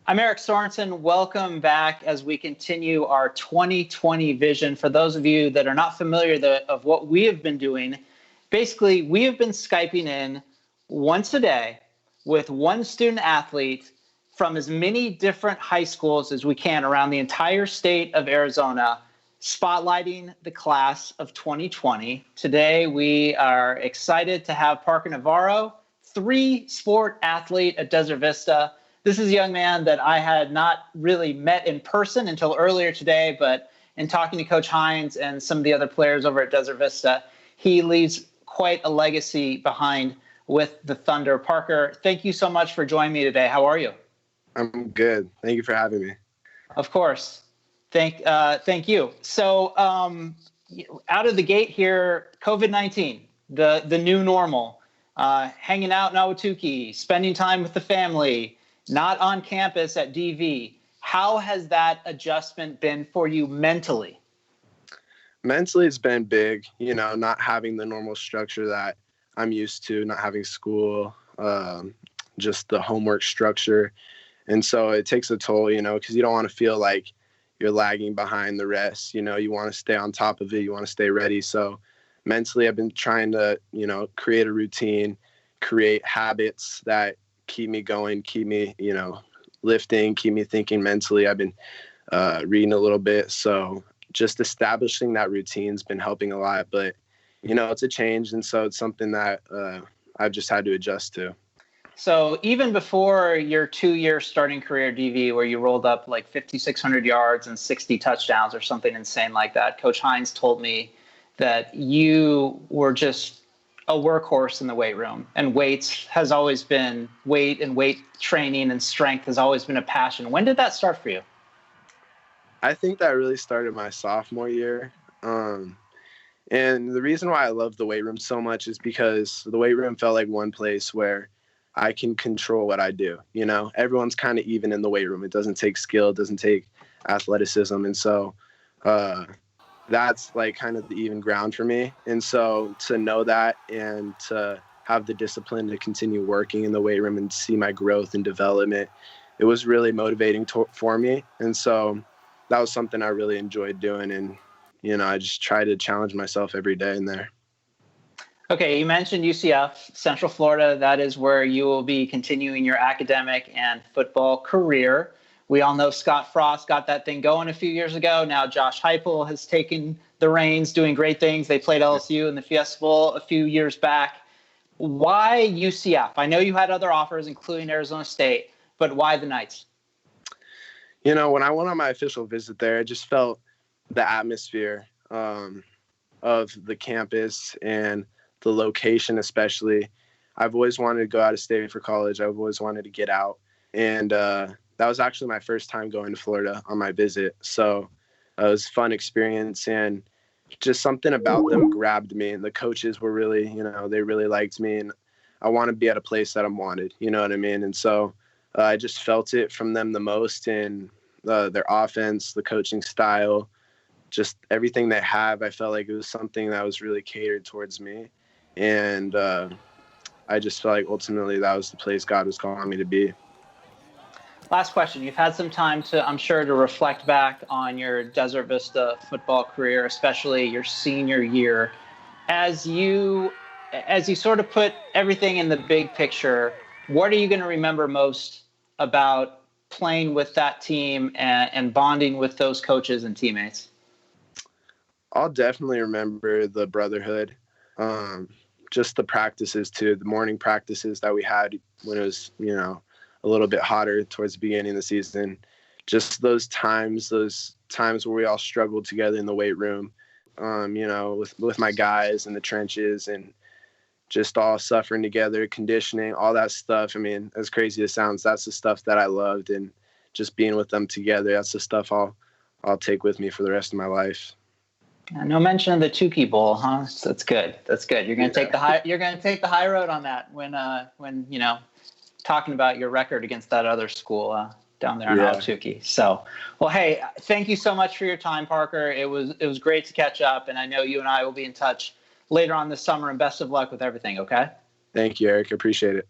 I'm Eric Sorensen. Welcome back as we continue our 2020 vision. For those of you that are not familiar of what we have been doing, basically we have been Skyping in once a day with one student athlete from as many different high schools as we can around the entire state of Arizona, spotlighting the class of 2020. Today we are excited to have Parker Navarro, three-sport athlete at Desert Vista. This is a young man that I had not really met in person until earlier today, but in talking to Coach Hines and some of the other players over at Desert Vista, he leaves quite a legacy behind with the Thunder. Parker, thank you so much for joining me today. How are you? I'm good. Thank you for having me. Of course. Thank you. So out of the gate here, COVID-19, the new normal, hanging out in Ahwatukee, spending time with the family, not on campus at DV. How has that adjustment been for you mentally? Mentally, it's been big, not having the normal structure that I'm used to, not having school, just the homework structure. And so it takes a toll, because you don't want to feel like you're lagging behind the rest. You want to stay on top of it. You want to stay ready. So mentally, I've been trying to, create a routine, create habits that keep me going, keep me, lifting, keep me thinking mentally. I've been reading a little bit. So just establishing that routine's been helping a lot. But, it's a change. And so it's something that I've just had to adjust to. So even before your 2-year starting career at DV, where you rolled up like 5,600 yards and 60 touchdowns or something insane like that, Coach Hines told me that you were just a workhorse in the weight room, and weight training and strength has always been a passion. When did that start for you? I think that really started my sophomore year. And the reason why I love the weight room so much is because the weight room felt like one place where I can control what I do. Everyone's kind of even in the weight room. It doesn't take skill, it doesn't take athleticism. And so that's like kind of the even ground for me. And so to know that and to have the discipline to continue working in the weight room and see my growth and development, it was really motivating for me. And so that was something I really enjoyed doing. And, I just try to challenge myself every day in there. Okay, you mentioned UCF, Central Florida. That is where you will be continuing your academic and football career. We all know Scott Frost got that thing going a few years ago. Now Josh Heupel has taken the reins, doing great things. They played LSU in the Fiesta Bowl a few years back. Why UCF? I know you had other offers, including Arizona State, but why the Knights? When I went on my official visit there, I just felt the atmosphere of the campus and the location especially. I've always wanted to go out of state for college. I've always wanted to get out. And that was actually my first time going to Florida on my visit. So it was a fun experience, and just something about them grabbed me. And the coaches were really, they really liked me. And I want to be at a place that I'm wanted, you know what I mean? And so I just felt it from them the most, in their offense, the coaching style, just everything they have. I felt like it was something that was really catered towards me. And I just felt like ultimately that was the place God was calling me to be. Last question. You've had some time I'm sure, to reflect back on your Desert Vista football career, especially your senior year. As you sort of put everything in the big picture, what are you going to remember most about playing with that team and bonding with those coaches and teammates? I'll definitely remember the brotherhood, just the practices too, the morning practices that we had when it was, a little bit hotter towards the beginning of the season. Just those times where we all struggled together in the weight room, with my guys in the trenches, and just all suffering together, conditioning, all that stuff. I mean, as crazy as it sounds, that's the stuff that I loved, and just being with them together, that's the stuff I'll take with me for the rest of my life. No mention of the Tukey Bowl, huh? So that's good. That's good. You're going to take the high road on that when talking about your record against that other school down there in Ahwatukee. So, well, hey, thank you so much for your time, Parker. It was great to catch up, and I know you and I will be in touch later on this summer, and best of luck with everything, okay? Thank you, Eric. Appreciate it.